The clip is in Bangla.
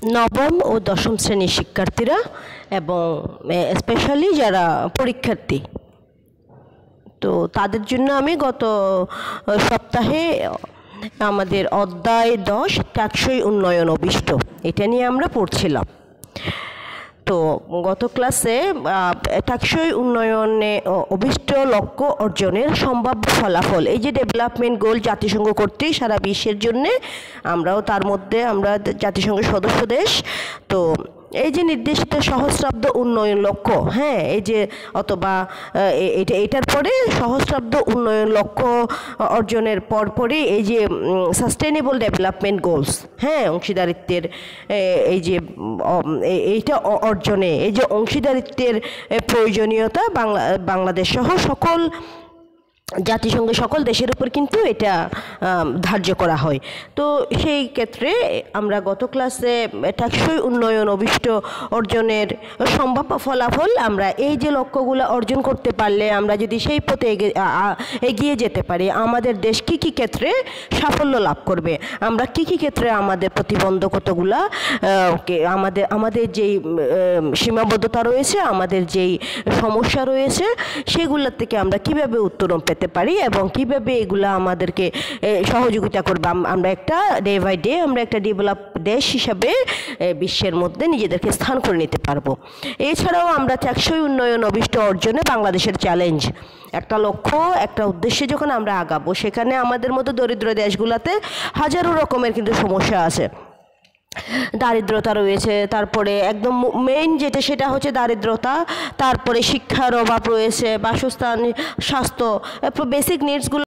নবম ও দশম শ্রেণীর শিক্ষার্থীরা এবং স্পেশালি যারা পরীক্ষার্থী, তো তাদের জন্য আমি গত সপ্তাহে আমাদের অধ্যায় 10 টেকসই উন্নয়ন অভিষ্ট এটা নিয়ে আমরা পড়ছিলাম। তো গত ক্লাসে টেকসই উন্নয়নে অভিষ্ট লক্ষ্য অর্জনের সম্ভাব্য ফলাফল, এই যে ডেভেলপমেন্ট গোল জাতিসংঘ কর্তৃক সারা বিশ্বের জন্যে, আমরাও তার মধ্যে, আমরা জাতিসংঘের সদস্য দেশ। তো এই যে নির্দেশিত সহস্রাব্দ উন্নয়ন লক্ষ্য, হ্যাঁ, এই যে অথবা এটার পরে সহস্রাব্দ উন্নয়ন লক্ষ্য অর্জনের পরপরই এই যে সাস্টেনেবল ডেভেলপমেন্ট গোলস, হ্যাঁ, অংশীদারিত্বের এই যে এইটা অর্জনে এই যে অংশীদারিত্বের প্রয়োজনীয়তা বাংলাদেশ সহ সকল জাতিসংঘের সকল দেশের উপর কিন্তু এটা ধার্য করা হয়। তো সেই ক্ষেত্রে আমরা গত ক্লাসে টেকসই উন্নয়ন অভিষ্ট অর্জনের সম্ভাব্য ফলাফল, আমরা এই যে লক্ষ্যগুলো অর্জন করতে পারলে, আমরা যদি সেই পথে এগিয়ে যেতে পারি, আমাদের দেশ কী কী ক্ষেত্রে সাফল্য লাভ করবে, আমরা কী কী ক্ষেত্রে আমাদের প্রতিবন্ধকতাগুলা, আমাদের যেই সীমাবদ্ধতা রয়েছে, আমাদের যেই সমস্যা রয়েছে, সেগুলোর থেকে আমরা কীভাবে উত্তরণ পেতে পারি এবং কিভাবে এগুলা আমাদেরকে সহযোগিতা করবে, আমরা একটা ডে বাই ডে আমরা একটা ডেভেলপ দেশ হিসাবে বিশ্বের মধ্যে নিজেদেরকে স্থান করে নিতে পারবো। এছাড়াও আমরা টেকসই উন্নয়ন অভিষ্ট অর্জনে বাংলাদেশের চ্যালেঞ্জ, একটা লক্ষ্য, একটা উদ্দেশ্যে যখন আমরা আগাবো, সেখানে আমাদের মতো দরিদ্র দেশগুলোতে হাজারো রকমের কিন্তু সমস্যা আছে, দারিদ্রতা রয়েছে, তারপরে একদম মেইন যেটা সেটা হচ্ছে দারিদ্রতা, তারপরে শিক্ষার অভাব রয়েছে, বাসস্থান, স্বাস্থ্য, বেসিক নিডসগুলো